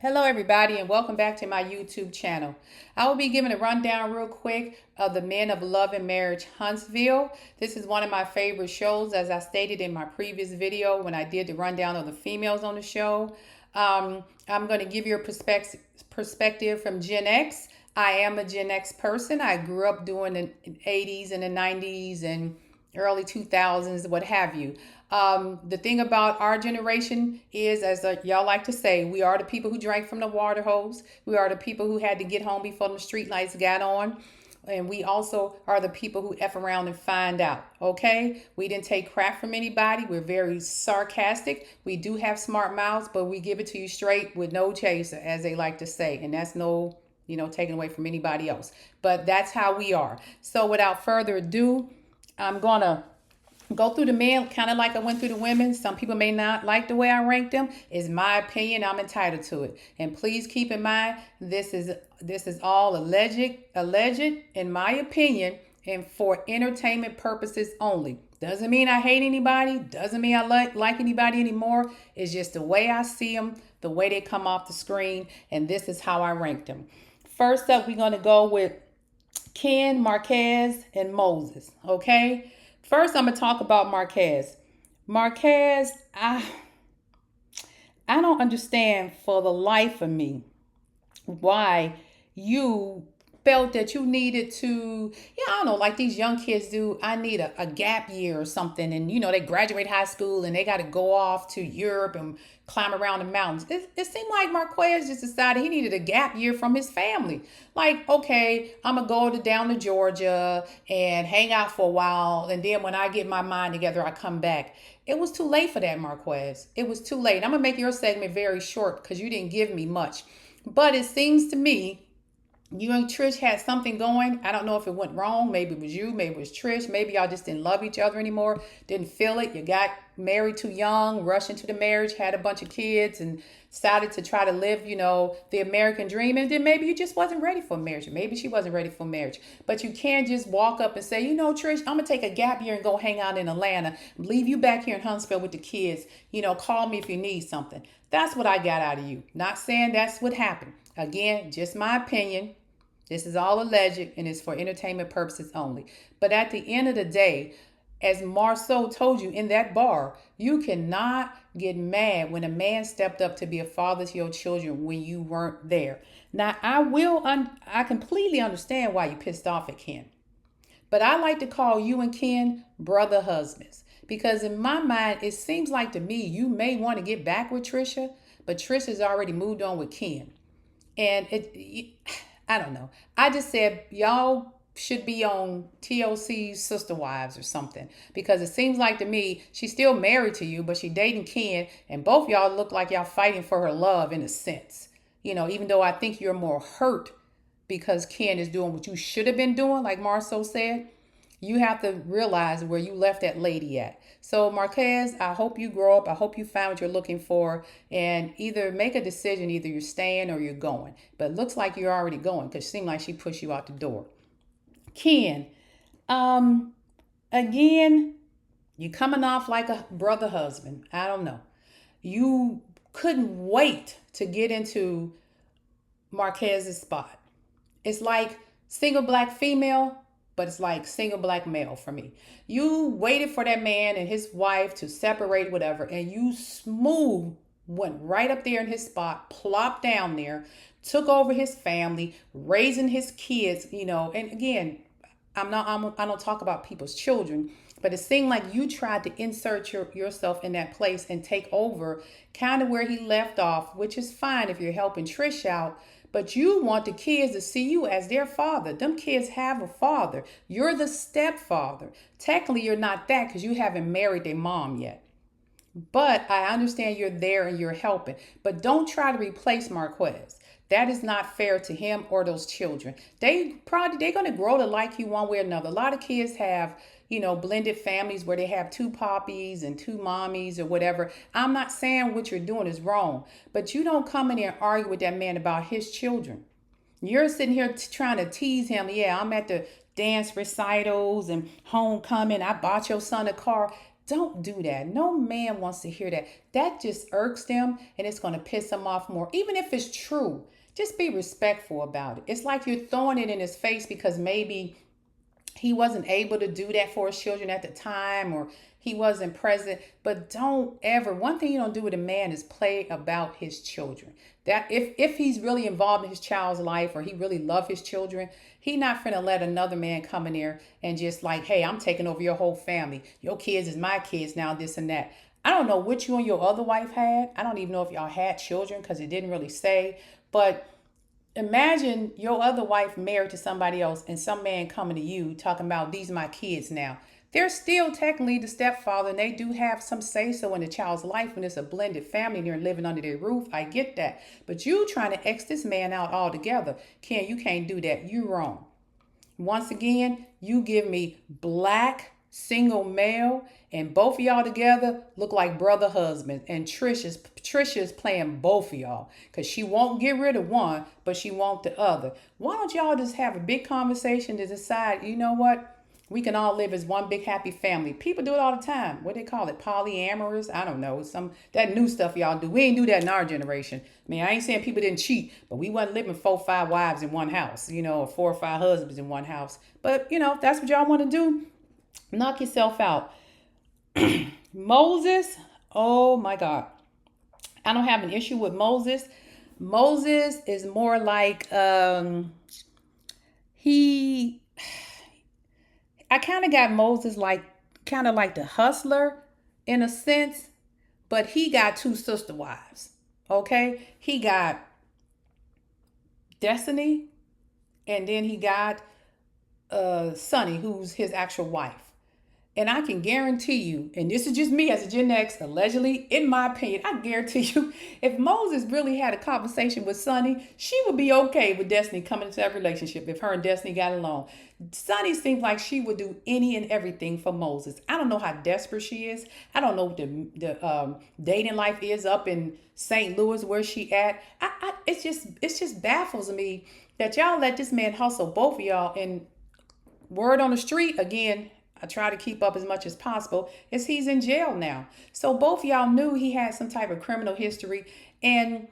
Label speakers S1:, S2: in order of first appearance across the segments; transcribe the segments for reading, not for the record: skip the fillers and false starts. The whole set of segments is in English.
S1: Hello, everybody, and welcome back to my YouTube channel. I will be giving a rundown real quick of the Men of Love and Marriage Huntsville. This is one of my favorite shows, as I stated in my previous video when I did the rundown of the females on the show. I'm going to give you a perspective from Gen X. I am a Gen X person. I grew up during the 80s and the 90s and early 2000s, what have you. The thing about our generation is, as y'all like to say, we are the people who drank from the water hose. We are the people who had to get home before the street lights got on. And we also are the people who F around and find out. Okay? We didn't take crap from anybody. We're very sarcastic. We do have smart mouths, but we give it to you straight with no chaser, as they like to say. And that's no, taken away from anybody else. But that's how we are. So without further ado, I'm going to go through the men kind of like I went through the women. Some people may not like the way I ranked them. It's my opinion. I'm entitled to it. And please keep in mind, this is all alleged in my opinion, and for entertainment purposes only. Doesn't mean I hate anybody. Doesn't mean I like anybody anymore. It's just the way I see them, the way they come off the screen, and this is how I ranked them. First up, we're going to go with Ken, Marquez, and Moses. Okay. First, I'm going to talk about Marquez. Marquez, I don't understand for the life of me why you felt that you needed to, I don't know, like these young kids do. I need a gap year or something. And, they graduate high school and they got to go off to Europe and climb around the mountains. It seemed like Marquez just decided he needed a gap year from his family. Like, okay, I'm going to go down to Georgia and hang out for a while. And then when I get my mind together, I come back. It was too late for that, Marquez. It was too late. I'm going to make your segment very short because you didn't give me much. But it seems to me you and Trish had something going. I don't know if it went wrong. Maybe it was you. Maybe it was Trish. Maybe y'all just didn't love each other anymore. Didn't feel it. You got married too young, rushed into the marriage, had a bunch of kids, and decided to try to live, the American dream. And then maybe you just wasn't ready for marriage. Maybe she wasn't ready for marriage. But you can't just walk up and say, Trish, I'm going to take a gap year and go hang out in Atlanta. Leave you back here in Huntsville with the kids. Call me if you need something. That's what I got out of you. Not saying that's what happened. Again, just my opinion. This is all alleged and it's for entertainment purposes only. But at the end of the day, as Marceau told you in that bar, you cannot get mad when a man stepped up to be a father to your children when you weren't there. Now, I completely understand why you pissed off at Ken. But I like to call you and Ken brother husbands. Because in my mind, it seems like to me you may want to get back with Trisha, but Trisha's already moved on with Ken. And I don't know. I just said y'all should be on TLC's Sister Wives or something, because it seems like to me she's still married to you, but she dating Ken, and both y'all look like y'all fighting for her love in a sense. Even though I think you're more hurt because Ken is doing what you should have been doing, like Marceau said. You have to realize where you left that lady at. So Marquez, I hope you grow up. I hope you found what you're looking for, and either make a decision. Either you're staying or you're going. But it looks like you're already going because it seemed like she pushed you out the door. Ken, again, you coming off like a brother husband. I don't know. You couldn't wait to get into Marquez's spot. It's like single black female, but it's like single black male for me. You waited for that man and his wife to separate, whatever, and you smooth went right up there in his spot, plopped down there, took over his family, raising his kids, and again, I don't talk about people's children, but it seemed like you tried to insert yourself in that place and take over kind of where he left off, which is fine if you're helping Trish out. But you want the kids to see you as their father. Them kids have a father. You're the stepfather. Technically, you're not that because you haven't married their mom yet. But I understand you're there and you're helping. But don't try to replace Marquez. That is not fair to him or those children. They're going to grow to like you one way or another. A lot of kids have, blended families where they have two poppies and two mommies or whatever. I'm not saying what you're doing is wrong, but you don't come in here and argue with that man about his children. You're sitting here trying to tease him. Yeah, I'm at the dance recitals and homecoming. I bought your son a car. Don't do that. No man wants to hear that. That just irks them and it's going to piss them off more. Even if it's true, just be respectful about it. It's like you're throwing it in his face because maybe he wasn't able to do that for his children at the time, or he wasn't present. But don't ever, one thing you don't do with a man is play about his children. That if he's really involved in his child's life or he really loves his children, he not finna let another man come in there and just like, hey, I'm taking over your whole family. Your kids is my kids now, this and that. I don't know what you and your other wife had. I don't even know if y'all had children because it didn't really say. But imagine your other wife married to somebody else and some man coming to you talking about these are my kids now. They're still technically the stepfather and they do have some say so in the child's life when it's a blended family and they're living under their roof. I get that. But you trying to X this man out altogether. You can't do that. You wrong. Once again, you give me black single male and both of y'all together look like brother husband, and Trisha's playing both of y'all because she won't get rid of one but she won't the other. Why don't y'all just have a big conversation to decide, you know what, we can all live as one big happy family? People do it all the time. What they call it, polyamorous? I don't know, some that new stuff y'all do. We ain't do that in our generation. I mean, I ain't saying people didn't cheat, but we wasn't living 4 or 5 wives in one house, or 4 or 5 husbands in one house. But if that's what y'all want to do, knock yourself out. Moses, oh my God. I don't have an issue with Moses. Moses is more like he I kind of got Moses like kind of like the hustler in a sense, but he got 2 sister wives. Okay? He got Destiny and then he got Sunny, who's his actual wife. And I can guarantee you, and this is just me as a Gen X, allegedly, in my opinion, I guarantee you, if Moses really had a conversation with Sunny, she would be okay with Destiny coming into that relationship if her and Destiny got along. Sunny seems like she would do any and everything for Moses. I don't know how desperate she is. I don't know what the dating life is up in St. Louis where she at. It's just baffles me that y'all let this man hustle both of y'all. And word on the street, again, I try to keep up as much as possible, is he's in jail now. So both of y'all knew he had some type of criminal history. And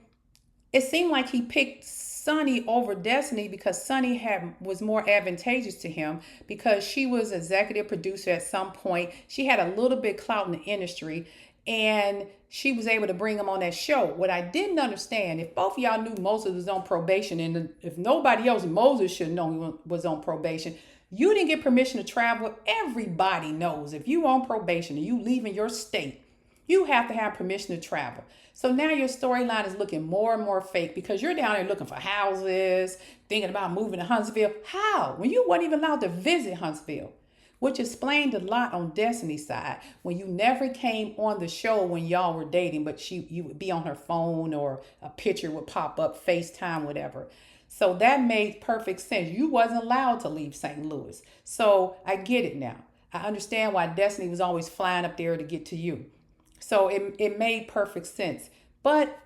S1: it seemed like he picked Sunny over Destiny because Sunny was more advantageous to him because she was executive producer at some point. She had a little bit clout in the industry and she was able to bring him on that show. What I didn't understand, if both of y'all knew Moses was on probation and if nobody else, Moses should know he was on probation. You didn't get permission to travel. Everybody knows if you on probation and you leaving your state, you have to have permission to travel. So now your storyline is looking more and more fake because you're down there looking for houses, thinking about moving to Huntsville. How? When you weren't even allowed to visit Huntsville, which explained a lot on Destiny's side when you never came on the show when y'all were dating, but you would be on her phone or a picture would pop up, FaceTime, whatever. So that made perfect sense. You wasn't allowed to leave St. Louis. So I get it now. I understand why Destiny was always flying up there to get to you. So it made perfect sense. But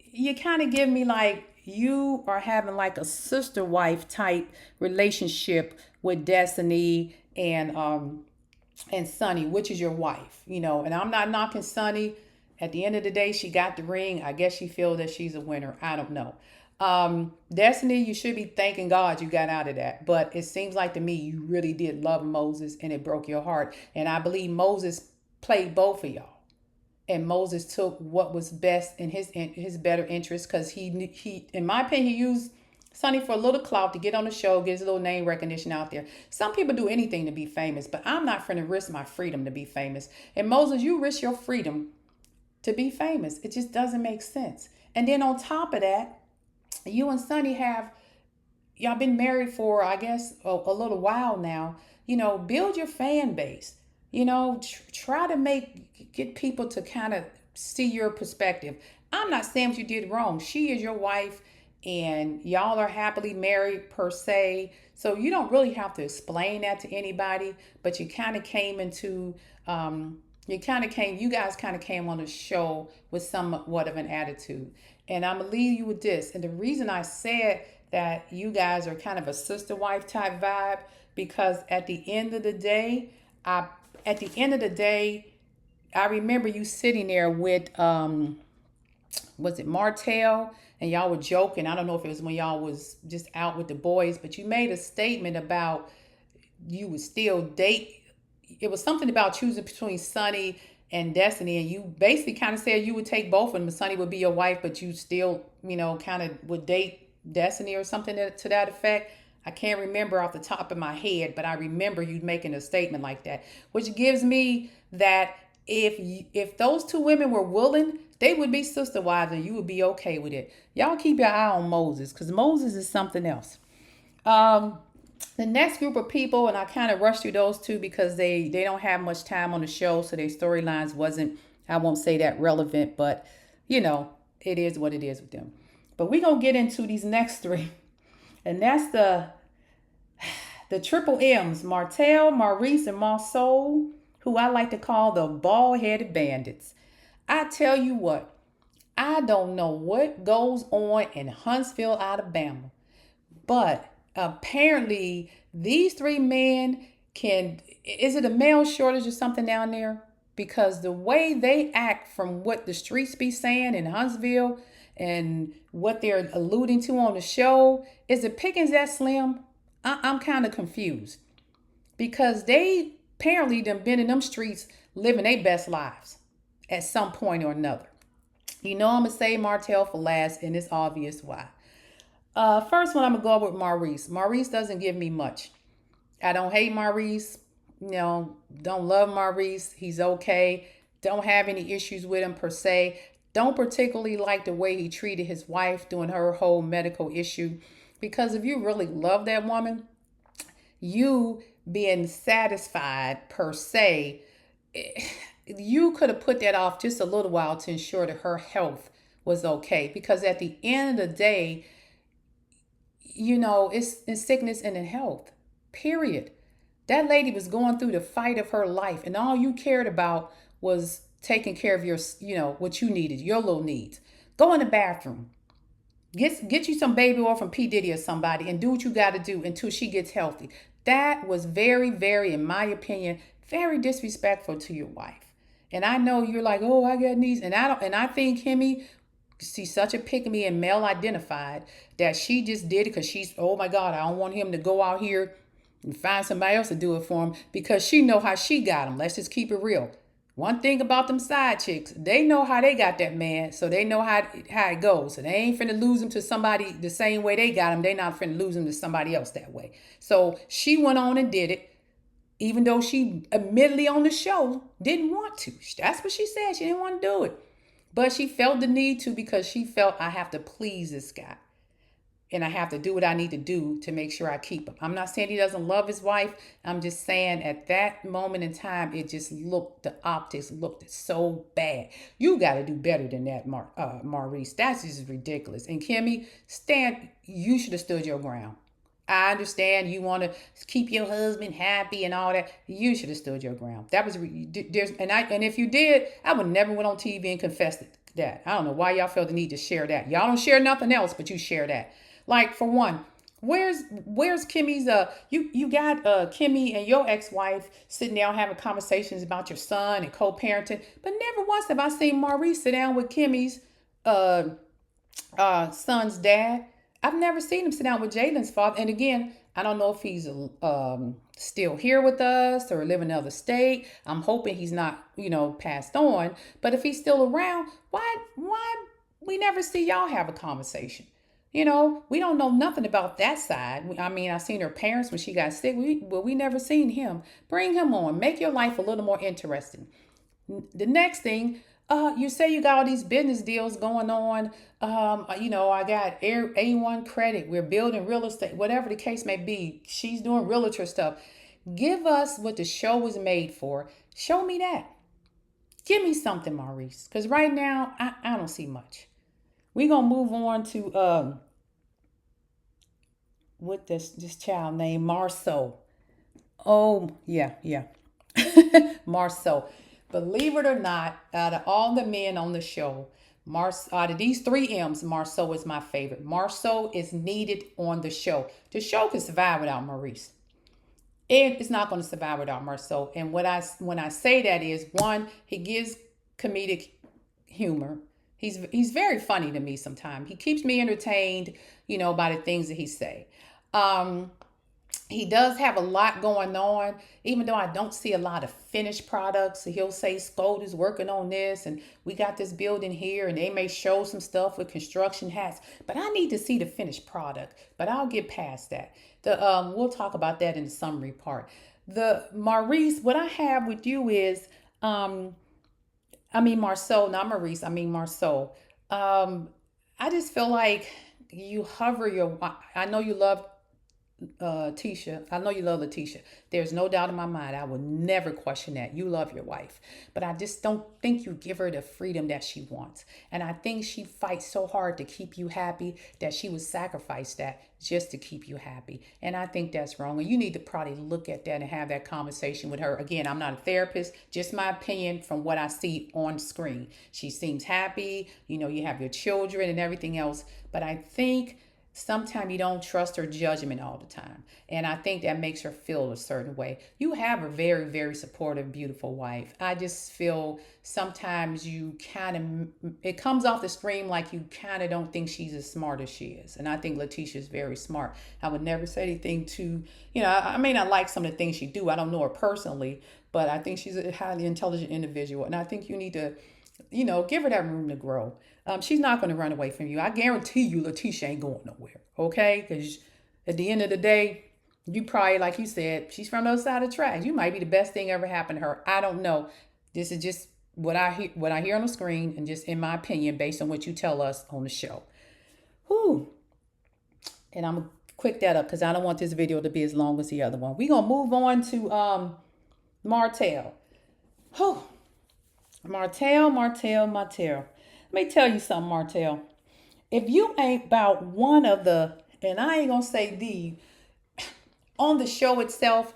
S1: you kind of give me like you are having like a sister wife type relationship with Destiny and Sunny, which is your wife, and I'm not knocking Sunny. At the end of the day, she got the ring. I guess she feels that she's a winner. I don't know. Destiny, you should be thanking God you got out of that. But it seems like to me you really did love Moses and it broke your heart. And I believe Moses played both of y'all. And Moses took what was best in his better interest because he, in my opinion, he used Sunny for a little clout to get on the show, get his little name recognition out there. Some people do anything to be famous, but I'm not going to risk my freedom to be famous. And Moses, you risk your freedom to be famous. It just doesn't make sense. And then on top of that, you and Sunny y'all been married for, I guess, a little while now. Build your fan base. Try to get people to kind of see your perspective. I'm not saying what you did wrong. She is your wife and y'all are happily married per se. So you don't really have to explain that to anybody, but you kind of came into, you guys kind of came on the show with somewhat of an attitude. And I'm going to leave you with this. And the reason I said that you guys are kind of a sister wife type vibe, because at the end of the day, I remember you sitting there with was it Martell, and y'all were joking. I don't know if it was when y'all was just out with the boys, but you made a statement about you would still date. It was something about choosing between Sonny and Destiny, and you basically kind of said you would take both of them. Sonny would be your wife, but you still, kind of would date Destiny or something to that effect. I can't remember off the top of my head, but I remember you making a statement like that, which gives me that if those two women were willing, they would be sister wives, and you would be okay with it. Y'all keep your eye on Moses, because Moses is something else. Um, the next group of people, and I kind of rushed through those two because they don't have much time on the show, so their storylines wasn't, I won't say that relevant, but it is what it is with them. But we're gonna get into these next three, and that's the triple M's: Martell, Maurice, and Marceau, who I like to call the bald-headed bandits. I tell you what, I don't know what goes on in Huntsville, Alabama, but apparently these three men can, is it a male shortage or something down there? Because the way they act, from what the streets be saying in Huntsville and what they're alluding to on the show, is the pickings that slim? I'm kind of confused, because they apparently done been in them streets living their best lives at some point or another. I'm gonna say Martell for last, and it's obvious why. First one, I'm gonna go with Maurice. Maurice doesn't give me much. I don't hate Maurice. Don't love Maurice. He's okay. Don't have any issues with him per se. Don't particularly like the way he treated his wife during her whole medical issue. Because if you really love that woman, you being satisfied per se, you could have put that off just a little while to ensure that her health was okay. Because at the end of the day, it's in sickness and in health, period. That lady was going through the fight of her life, and all you cared about was taking care of your, what you needed, your little needs. Go in the bathroom, get you some baby oil from P. Diddy or somebody, and do what you got to do until she gets healthy. That was very, very, in my opinion, very disrespectful to your wife. And I know you're like, oh, I got needs, and I think Kimmy, she's such a pick me and male identified, that she just did it because she's, oh my God, I don't want him to go out here and find somebody else to do it for him, because she know how she got him. Let's just keep it real. One thing about them side chicks, they know how they got that man, so they know how it goes. So they ain't finna lose him to somebody the same way they got him. They not finna lose him to somebody else that way. So she went on and did it, even though she admittedly on the show didn't want to. That's what she said. She didn't want to do it. But she felt the need to, because she felt, I have to please this guy. And I have to do what I need to do to make sure I keep him. I'm not saying he doesn't love his wife. I'm just saying at that moment in time, it just looked, the optics looked so bad. You got to do better than that, Maurice. That's just ridiculous. And Kimmy, you should have stood your ground. I understand you want to keep your husband happy and all that. You should have stood your ground. That was and if you did, I would never went on TV and confessed that. I don't know why y'all felt the need to share that. Y'all don't share nothing else, but you share that. Like, for one, where's Kimmy's you got Kimmy and your ex-wife sitting down having conversations about your son and co-parenting, but never once have I seen Maurice sit down with Kimmy's son's dad. I've never seen him sit down with Jalen's father. And again, I don't know if he's still here with us or live in another state. I'm hoping he's not, passed on. But if he's still around, why we never see y'all have a conversation? We don't know nothing about that side. I mean, I seen her parents when she got sick, but we never seen him. Bring him on. Make your life a little more interesting. The next thing, you say you got all these business deals going on. I got A1 credit. We're building real estate, whatever the case may be. She's doing realtor stuff. Give us what the show was made for. Show me that. Give me something, Maurice. Because right now, I don't see much. We're going to move on to, what this child named Marceau. Oh, yeah. Marceau. Believe it or not, out of all the men on the show, out of these three M's, Marceau is my favorite. Marceau is needed on the show. The show can survive without Maurice. It's not going to survive without Marceau. And what I when I say that is, one, he gives comedic humor. He's very funny to me sometimes. He keeps me entertained, by the things that he say. Um, he does have a lot going on, even though I don't see a lot of finished products. He'll say Skold is working on this and we got this building here, and they may show some stuff with construction hats, but I need to see the finished product. But I'll get past that. We'll talk about that in the summary part. The Maurice, what I have with you is I mean Marceau, not Maurice, I mean Marceau. Um I just feel like you hover your I know you love Tisha. I know you love Letitia. There's no doubt in my mind. I will never question that. You love your wife. But I just don't think you give her the freedom that she wants. And I think she fights so hard to keep you happy that she would sacrifice that just to keep you happy. And I think that's wrong. And you need to probably look at that and have that conversation with her. Again, I'm not a therapist, just my opinion from what I see on screen. She seems happy. You have your children and everything else. But I think sometimes you don't trust her judgment all the time. And I think that makes her feel a certain way. You have a very, very supportive, beautiful wife. I just feel sometimes you it comes off the screen like you kind of don't think she's as smart as she is. And I think Letitia is very smart. I would never say anything I may not like some of the things she do. I don't know her personally, but I think she's a highly intelligent individual. And I think you need to give her that room to grow. She's not going to run away from you. I guarantee you, Letitia ain't going nowhere. Okay? Because at the end of the day, you probably, like you said, she's from the other side of the tracks. You might be the best thing ever happened to her. I don't know. This is just what I hear on the screen, and just in my opinion, based on what you tell us on the show. Whew. And I'm going to quick that up because I don't want this video to be as long as the other one. We're going to move on to Martell. Whew. Martell. Let me tell you something, Martell. If you ain't about one of the, and I ain't gonna say on the show itself,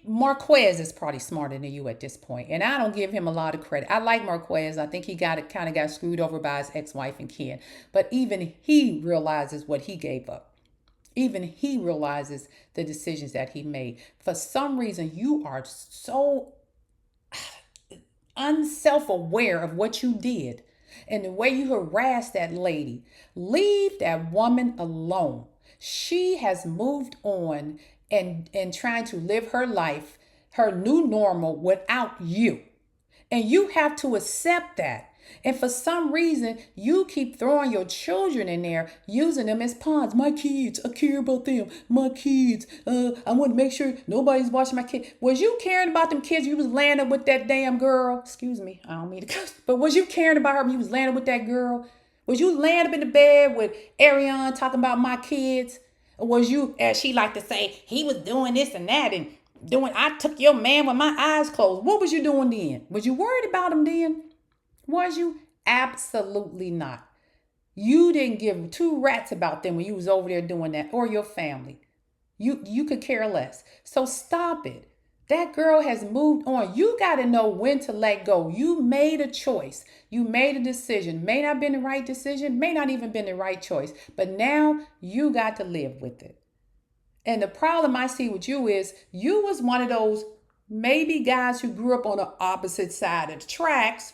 S1: Marquez is probably smarter than you at this point, and I don't give him a lot of credit. I like Marquez. I think he kind of got screwed over by his ex-wife and kid, but even he realizes what he gave up. Even he realizes the decisions that he made. For some reason, you are so unself-aware of what you did and the way you harassed that lady. Leave that woman alone. She has moved on and trying to live her life, her new normal without you. And you have to accept that. And for some reason, you keep throwing your children in there, using them as pawns. My kids, I care about them. My kids, I want to make sure nobody's watching my kid. Was you caring about them kids? You was landing with that damn girl. Excuse me, I don't mean to cuss. But was you caring about her when you was landing with that girl? Was you laying up in the bed with Ariane talking about my kids? Or was you, as she like to say, he was doing this and that and I took your man with my eyes closed. What was you doing then? Was you worried about him then? Was you? Absolutely not. You didn't give two rats about them when you was over there doing that, or your family. You could care less. So stop it. That girl has moved on. You got to know when to let go. You made a choice. You made a decision. May not have been the right decision, may not even been the right choice, but now you got to live with it. And the problem I see with you is you was one of those maybe guys who grew up on the opposite side of the tracks,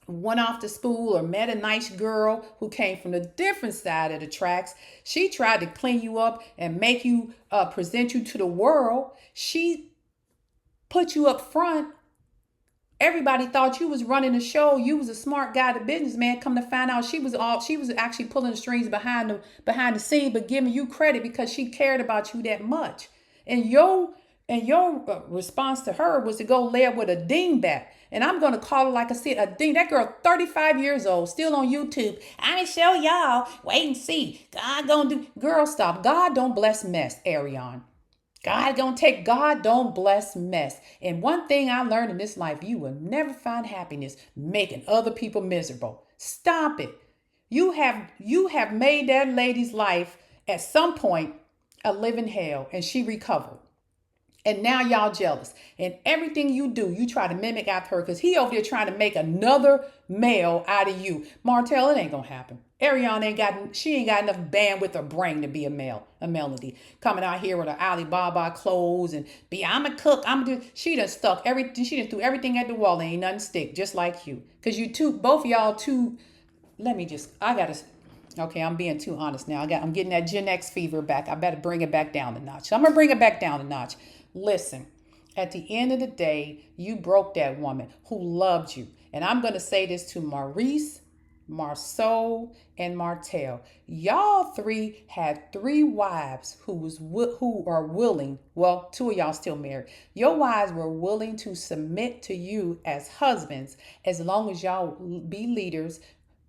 S1: went off to school or met a nice girl who came from the different side of the tracks. She tried to clean you up and make you present you to the world. She put you up front. Everybody thought you was running the show. You was a smart guy, the businessman. Come to find out, she was actually pulling the strings behind the scene, but giving you credit because she cared about you that much. And your response to her was to go lay up with a dingbat. And I'm going to call it like I said, a ding. That girl, 35 years old, still on YouTube. I ain't show y'all. Wait and see. God gonna do. Girl, stop. God don't bless mess, Ariane. God don't bless mess. And one thing I learned in this life, you will never find happiness making other people miserable. Stop it. You have made that lady's life at some point a living hell, and she recovered. And now y'all jealous. And everything you do, you try to mimic after her because he over there trying to make another male out of you. Martell, it ain't going to happen. Ariana she ain't got enough bandwidth or brain to be a Melody. Coming out here with her Alibaba clothes and I'm a cook, she done stuck everything, she done threw everything at the wall and ain't nothing stick, just like you. Cause you two, both of y'all too, okay, I'm being too honest now. I'm getting that Gen X fever back. I better bring it back down a notch. So I'm gonna bring it back down a notch. Listen, at the end of the day, you broke that woman who loved you. And I'm gonna say this to Maurice, Marceau, and Martell. Y'all three had three wives who are willing. Well, two of y'all still married. Your wives were willing to submit to you as husbands as long as y'all be leaders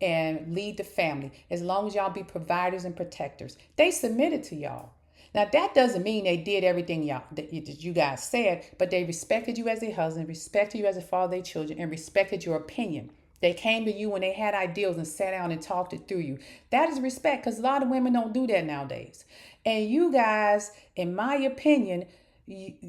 S1: and lead the family. As long as y'all be providers and protectors, they submitted to y'all. Now that doesn't mean they did everything y'all that you guys said, but they respected you as a husband, respected you as a father of their children, and respected your opinion. They came to you when they had ideals and sat down and talked it through you. That is respect, because a lot of women don't do that nowadays. And you guys, in my opinion,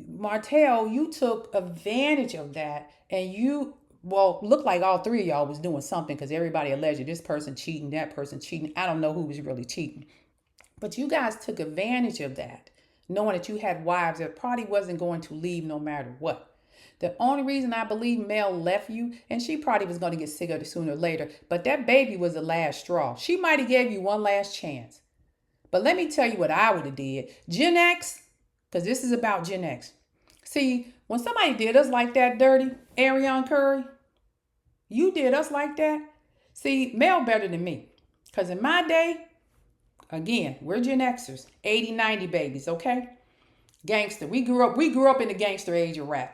S1: Martell, you took advantage of that, and looked like all three of y'all was doing something, because everybody alleged this person cheating, that person cheating. I don't know who was really cheating. But you guys took advantage of that, knowing that you had wives that probably wasn't going to leave no matter what. The only reason I believe Mel left you, and she probably was going to get sick of it sooner or later, but that baby was the last straw. She might have gave you one last chance. But let me tell you what I would have did. Gen X, because this is about Gen X. See, when somebody did us like that dirty, Ariana Curry, you did us like that. See, Mel better than me. Because in my day, again, we're Gen Xers, 80, 90 babies, okay? Gangster. We grew up in the gangster age of rap.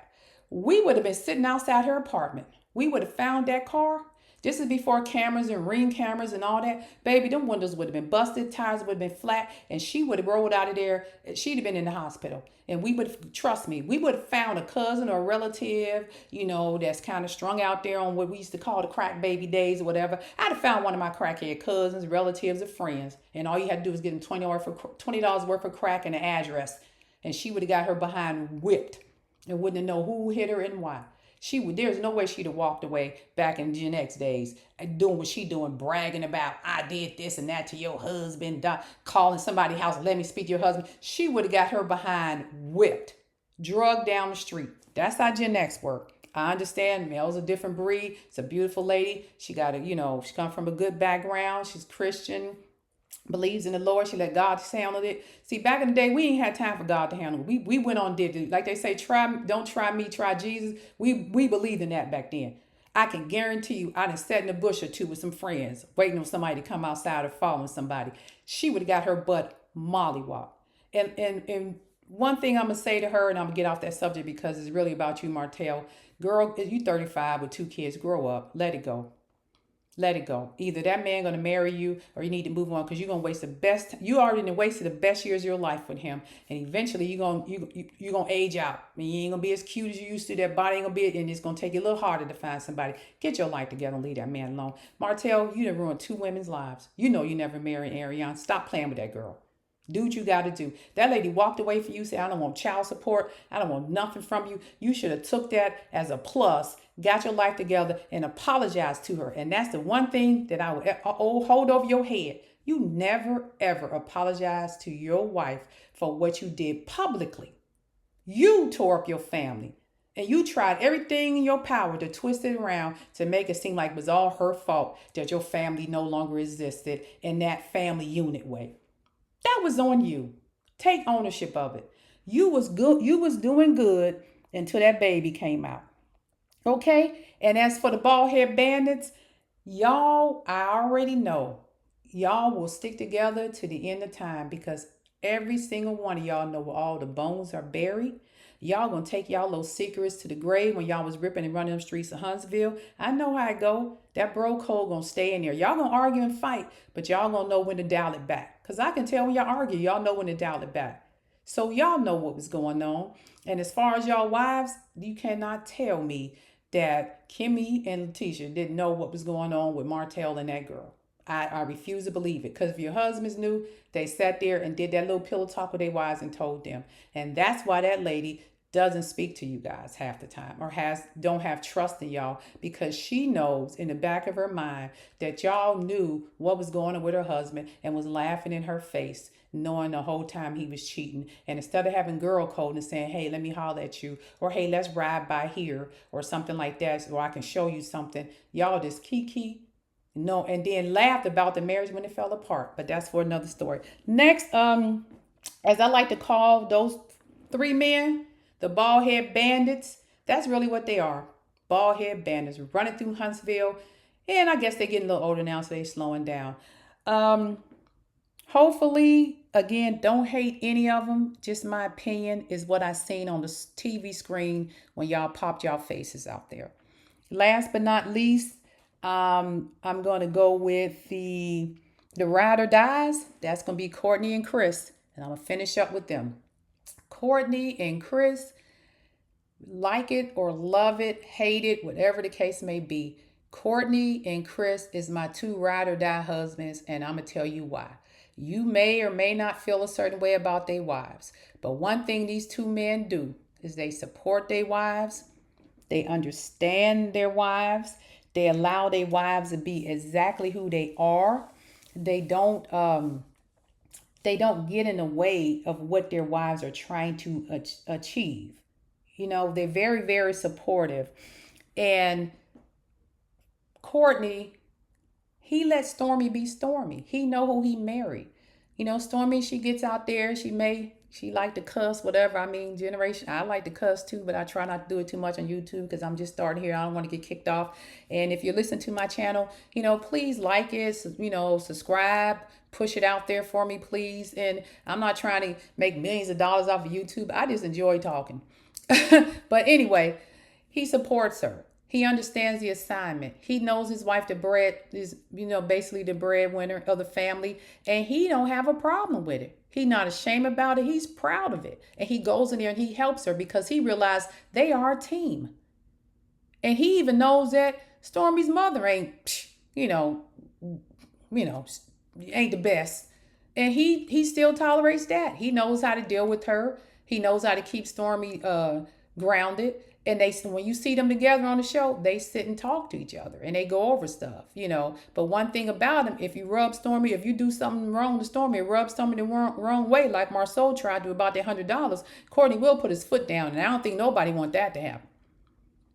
S1: We would have been sitting outside her apartment. We would have found that car. This is before cameras and ring cameras and all that. Baby, them windows would have been busted, tires would have been flat, and she would have rolled out of there. She'd have been in the hospital. And we would, trust me, we would have found a cousin or a relative, that's kind of strung out there on what we used to call the crack baby days or whatever. I'd have found one of my crackhead cousins, relatives, or friends. And all you had to do was give them $20 worth of crack and an address. And she would have got her behind whipped and wouldn't have known who hit her and why. There's no way she'd have walked away back in Gen X days doing what she doing, bragging about, I did this and that to your husband, calling somebody's house, let me speak to your husband. She would have got her behind whipped, drugged down the street. That's how Gen X work. I understand Mel's a different breed. It's a beautiful lady. She she come from a good background. She's Christian, believes in the Lord. She let God handle it. See, back in the day, we ain't had time for God to handle it. We went on did it. Like they say, don't try me, try Jesus. We believed in that back then. I can guarantee you, I done sat in the bush or two with some friends, waiting on somebody to come outside or following somebody. She would have got her butt mollywop. And one thing I'm gonna say to her, and I'm gonna get off that subject because it's really about you, Martell. Girl, you 35 with two kids, grow up, let it go. Let it go. Either that man gonna marry you, or you need to move on, because you're gonna waste the best. You already wasted the best years of your life with him, and eventually you're gonna age out. I mean, you ain't gonna be as cute as you used to. That body ain't gonna be, and it's gonna take you a little harder to find somebody. Get your life together and leave that man alone. Martell, you done ruined two women's lives. You know you never married Ariane. Stop playing with that girl. Do what you got to do. That lady walked away from you, said, I don't want child support. I don't want nothing from you. You should have took that as a plus, got your life together, and apologized to her. And that's the one thing that I would hold over your head. You never, ever apologize to your wife for what you did publicly. You tore up your family. And you tried everything in your power to twist it around to make it seem like it was all her fault that your family no longer existed in that family unit way. That was on you. Take ownership of it. You was good. You was doing good until that baby came out. Okay? And as for the bald head bandits, y'all, I already know. Y'all will stick together to the end of time, because every single one of y'all know where all the bones are buried. Y'all gonna take y'all little secrets to the grave when y'all was ripping and running them streets of Huntsville. I know how it go. That bro code gonna stay in there. Y'all gonna argue and fight, but y'all gonna know when to dial it back. Because I can tell when y'all argue, y'all know when to dial it back. So y'all know what was going on. And as far as y'all wives, you cannot tell me that Kimmy and Letitia didn't know what was going on with Martell and that girl. I refuse to believe it. Because if your husbands knew, they sat there and did that little pillow talk with their wives and told them. And that's why that lady doesn't speak to you guys half the time, or don't have trust in y'all, because she knows in the back of her mind that y'all knew what was going on with her husband and was laughing in her face, knowing the whole time he was cheating. And instead of having girl code and saying, hey, let me holler at you, or hey, let's ride by here, or something like that, so I can show you something, y'all just kiki. No, and then laughed about the marriage when it fell apart. But that's for another story. Next, as I like to call those three men, the bald head bandits. That's really what they are. Bald head bandits running through Huntsville. And I guess they're getting a little older now, so they're slowing down. Um, Hopefully, again, don't hate any of them. Just my opinion is what I seen on the TV screen when y'all popped y'all faces out there. Last but not least, I'm going to go with the ride or dies. That's going to be Courtney and Chris, and I'm going to finish up with them. Courtney and Chris, like it or love it, hate it, whatever the case may be. Courtney and Chris is my two ride or die husbands, and I'm going to tell you why. You may or may not feel a certain way about their wives, but one thing these two men do is they support their wives, they understand their wives, they allow their wives to be exactly who they are. They don't get in the way of what their wives are trying to achieve. You know, they're very, very supportive. And Courtney, he let Stormy be Stormy. He know who he married. You know, Stormy, she gets out there. She like to cuss, whatever. I mean, generation, I like to cuss too, but I try not to do it too much on YouTube because I'm just starting here. I don't want to get kicked off. And if you listen to my channel, please like it, subscribe, push it out there for me, please. And I'm not trying to make millions of dollars off of YouTube. I just enjoy talking. But anyway, he supports her. He understands the assignment. He knows his wife, the bread is, basically the breadwinner of the family, and he don't have a problem with it. He's not ashamed about it. He's proud of it. And he goes in there and he helps her because he realized they are a team. And he even knows that Stormy's mother ain't, ain't the best. And he still tolerates that. He knows how to deal with her. He knows how to keep Stormy grounded. And when you see them together on the show, they sit and talk to each other and they go over stuff, But one thing about him, if you do something wrong to Stormy, rub Stormy the wrong way, like Marceau tried to about that $100, Courtney will put his foot down. And I don't think nobody want that to happen.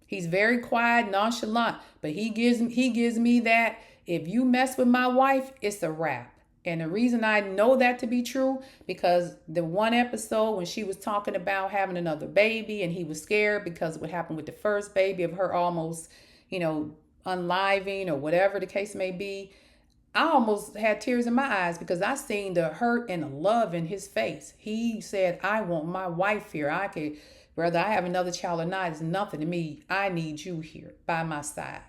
S1: He's very quiet, nonchalant, but he gives me that if you mess with my wife, it's a wrap. And the reason I know that to be true, because the one episode when she was talking about having another baby and he was scared because of what happened with the first baby of her almost, unliving or whatever the case may be, I almost had tears in my eyes because I seen the hurt and the love in his face. He said, I want my wife here. Whether I have another child or not, it's nothing to me. I need you here by my side.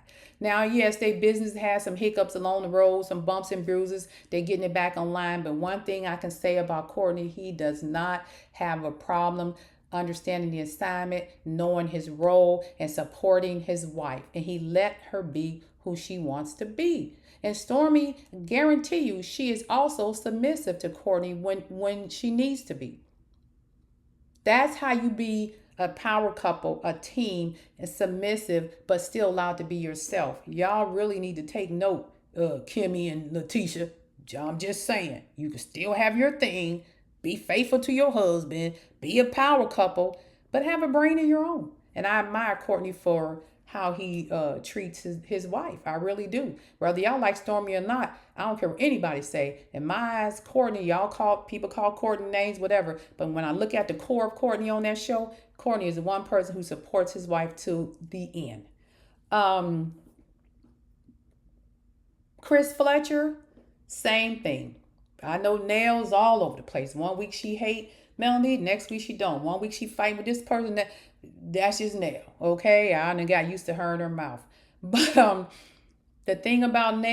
S1: Now, yes, their business has some hiccups along the road, some bumps and bruises. They're getting it back online. But one thing I can say about Courtney, he does not have a problem understanding the assignment, knowing his role, and supporting his wife. And he let her be who she wants to be. And Stormy, guarantee you, she is also submissive to Courtney when she needs to be. That's how you be a power couple, a team, and submissive, but still allowed to be yourself. Y'all really need to take note, Kimmy and Letitia. I'm just saying, you can still have your thing, be faithful to your husband, be a power couple, but have a brain of your own. And I admire Courtney for how he treats his wife. I really do. Whether y'all like Stormy or not, I don't care what anybody say. In my eyes, Courtney, people call Courtney names, whatever. But when I look at the core of Courtney on that show, Courtney is the one person who supports his wife to the end. Chris Fletcher, same thing. I know Nell's all over the place. One week she hate Melanie, next week she don't. One week she fighting with this person, that's just Nell. Okay, I done got used to her and her mouth. But the thing about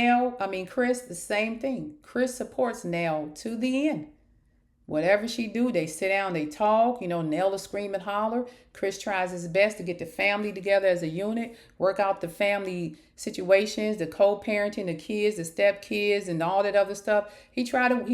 S1: Chris, the same thing. Chris supports Nell to the end. Whatever she do, they sit down, they talk, Nell will scream and holler. Chris tries his best to get the family together as a unit, work out the family situations, the co-parenting, the kids, the step kids, and all that other stuff. He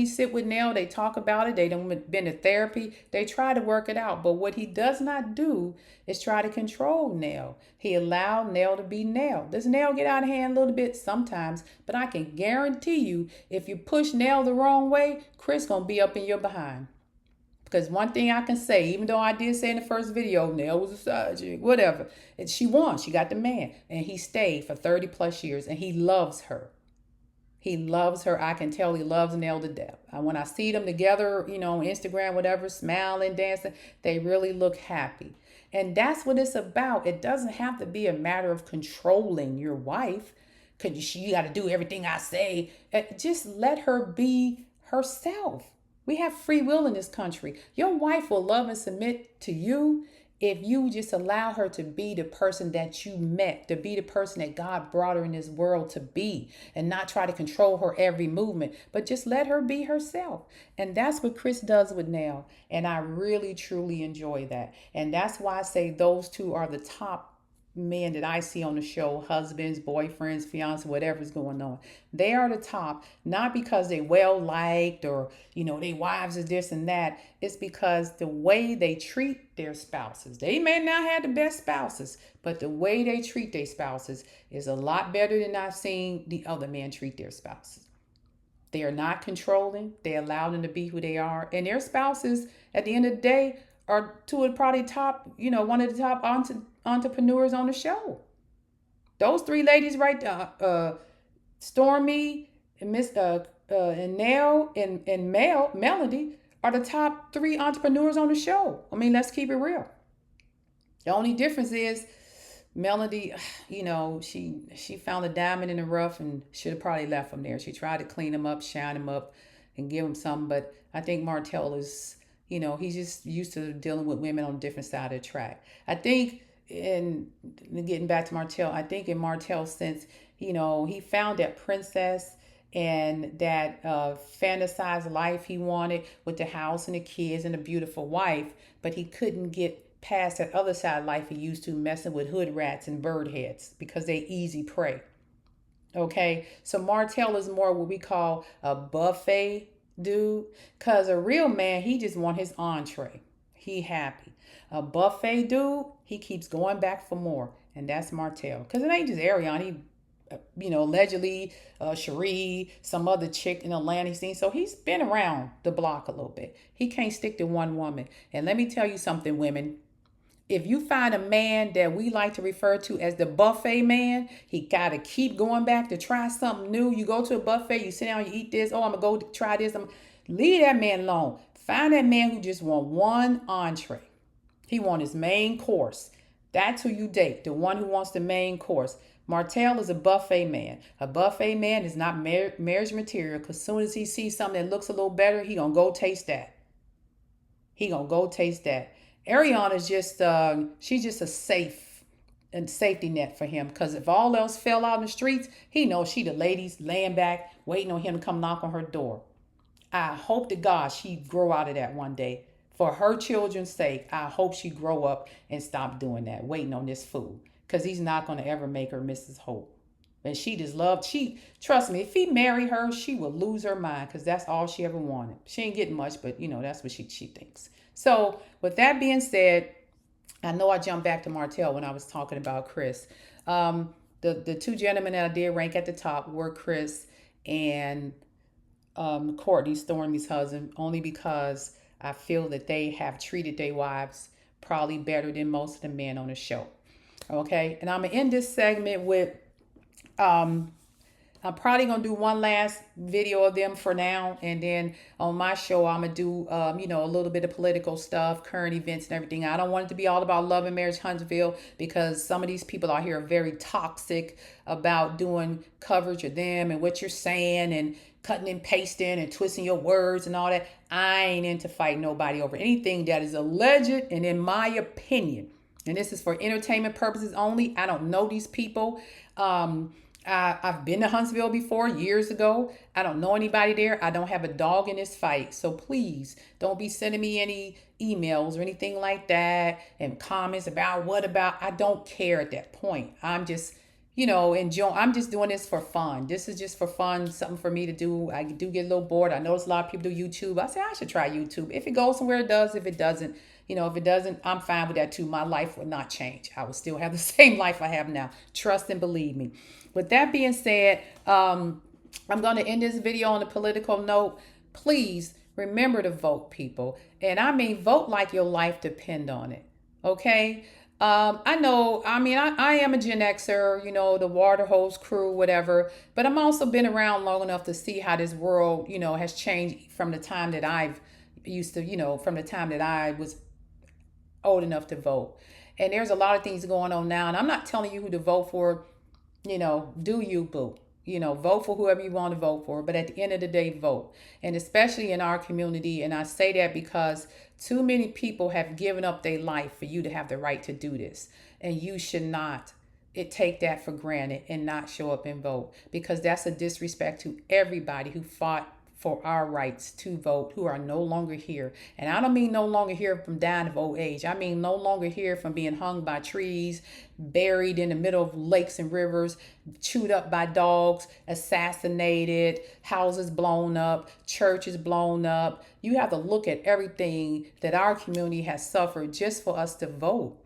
S1: sit with Nell, they talk about it, they done been to therapy, they try to work it out. But what he does not do is try to control Nell. He allowed Nell to be Nell. Does Nell get out of hand a little bit? Sometimes, but I can guarantee you, if you push Nell the wrong way, Chris gonna be up in your behind. Because one thing I can say, even though I did say in the first video, Nell was a side chick, whatever, and she won. She got the man, and he stayed for 30 plus years, and he loves her. He loves her. I can tell he loves Nell to death. When I see them together, on Instagram, whatever, smiling, dancing, they really look happy. And that's what it's about. It doesn't have to be a matter of controlling your wife, because you got to do everything I say. Just let her be herself. We have free will in this country. Your wife will love and submit to you if you just allow her to be the person that you met, to be the person that God brought her in this world to be, and not try to control her every movement, but just let her be herself. And that's what Chris does with Nell. And I really, truly enjoy that. And that's why I say those two are the top men that I see on the show, husbands, boyfriends, fiancés, whatever's going on. They are the top, not because they well liked or, they wives is this and that. It's because the way they treat their spouses. They may not have the best spouses, but the way they treat their spouses is a lot better than I've seen the other men treat their spouses. They are not controlling. They allow them to be who they are. And their spouses, at the end of the day, are two of the probably top, one of the top entrepreneurs on the show. Those three ladies right there, Stormy and and Nell and Melody are the top three entrepreneurs on the show. I mean, let's keep it real. The only difference is Melody, she found a diamond in the rough and should have probably left him there. She tried to clean him up, shine him up, and give him something. But I think Martell is, he's just used to dealing with women on a different side of the track. I think, and getting back to Martell, I think in Martell's sense, he found that princess and that fantasized life he wanted with the house and the kids and a beautiful wife, but he couldn't get past that other side of life he used to, messing with hood rats and bird heads because they easy prey. Okay, so Martell is more what we call a buffet dude, because a real man, he just want his entree. He happy. A buffet dude, he keeps going back for more, and that's Martell. Because it ain't just Ariana. He, allegedly Cherie, some other chick in Atlanta he's seen. So he's been around the block a little bit. He can't stick to one woman. And let me tell you something, women. If you find a man that we like to refer to as the buffet man, he got to keep going back to try something new. You go to a buffet, you sit down, you eat this. Oh, I'm going to go try this. Leave that man alone. Find that man who just want one entree. He want his main course. That's who you date, the one who wants the main course. Martell is a buffet man. A buffet man is not marriage material, because as soon as he sees something that looks a little better, he going to go taste that. Ariana is just, she's just a safety net for him, because if all else fell out in the streets, he knows she the ladies laying back, waiting on him to come knock on her door. I hope to God she grow out of that one day. For her children's sake, I hope she grow up and stop doing that, waiting on this fool, because he's not going to ever make her Mrs. Hope. And trust me, if he married her, she will lose her mind, because that's all she ever wanted. She ain't getting much, but that's what she thinks. So with that being said, I know I jumped back to Martell when I was talking about Chris. The two gentlemen that I did rank at the top were Chris and Courtney, Stormy's husband, only because I feel that they have treated their wives probably better than most of the men on the show. Okay, and I'm going to end this segment with, I'm probably going to do one last video of them for now. And then on my show, I'm going to do, a little bit of political stuff, current events and everything. I don't want it to be all about love and marriage, Huntsville, because some of these people out here are very toxic about doing coverage of them and what you're saying and cutting and pasting and twisting your words and all that. I ain't into fighting nobody over anything that is alleged and in my opinion. And this is for entertainment purposes only. I don't know these people. I've been to Huntsville before years ago. I don't know anybody there. I don't have a dog in this fight. So please don't be sending me any emails or anything like that and comments about what about. I don't care at that point. I'm just, enjoying. I'm just doing this for fun. This is just for fun, something for me to do. I do get a little bored. I notice a lot of people do YouTube. I say I should try YouTube. If it goes somewhere, it does. If it doesn't, if it doesn't, I'm fine with that too. My life would not change. I would still have the same life I have now. Trust and believe me. With that being said, I'm going to end this video on a political note. Please remember to vote, people. And I mean, vote like your life depend on it. Okay? I know, I am a Gen Xer, the water hose crew, whatever, but I'm also been around long enough to see how this world, has changed from the time that I've used to, from the time that I was old enough to vote. And there's a lot of things going on now. And I'm not telling you who to vote for, do you, boo. Vote for whoever you want to vote for. But at the end of the day, vote. And especially in our community. And I say that because too many people have given up their life for you to have the right to do this. And you should not take that for granted and not show up and vote, because that's a disrespect to everybody who fought for our rights to vote, who are no longer here. And I don't mean no longer here from dying of old age. I mean no longer here from being hung by trees, buried in the middle of lakes and rivers, chewed up by dogs, assassinated, houses blown up, churches blown up. You have to look at everything that our community has suffered just for us to vote.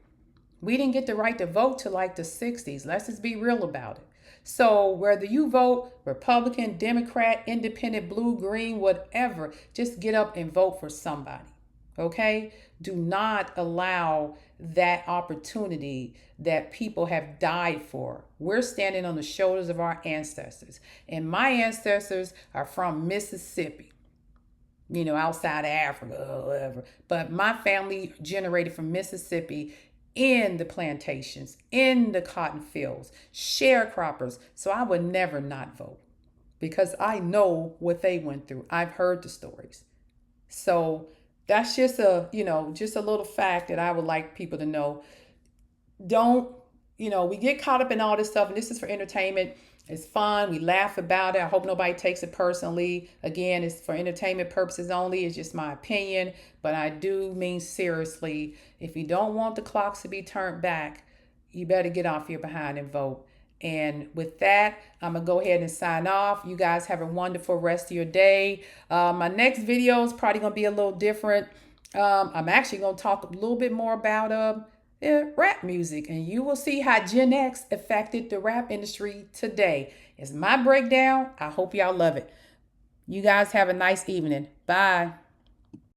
S1: We didn't get the right to vote till like the 60s. Let's just be real about it. So whether you vote Republican, Democrat, Independent, blue, green, whatever, just get up and vote for somebody. Okay? Do not allow that opportunity that people have died for. We're standing on the shoulders of our ancestors. And my ancestors are from Mississippi, outside of Africa or whatever. But my family generated from Mississippi, in the plantations, in the cotton fields, sharecroppers. So I would never not vote, because I know what they went through. I've heard the stories. So that's just just a little fact that I would like people to know. Don't, we get caught up in all this stuff, and this is for entertainment. It's fun. We laugh about it. I hope nobody takes it personally. Again, it's for entertainment purposes only. It's just my opinion. But I do mean seriously, if you don't want the clocks to be turned back, you better get off your behind and vote. And with that, I'm going to go ahead and sign off. You guys have a wonderful rest of your day. My next video is probably going to be a little different. I'm actually going to talk a little bit more about rap music, and you will see how Gen X affected the rap industry today. It's my breakdown. I hope y'all love it. You guys have a nice evening. Bye.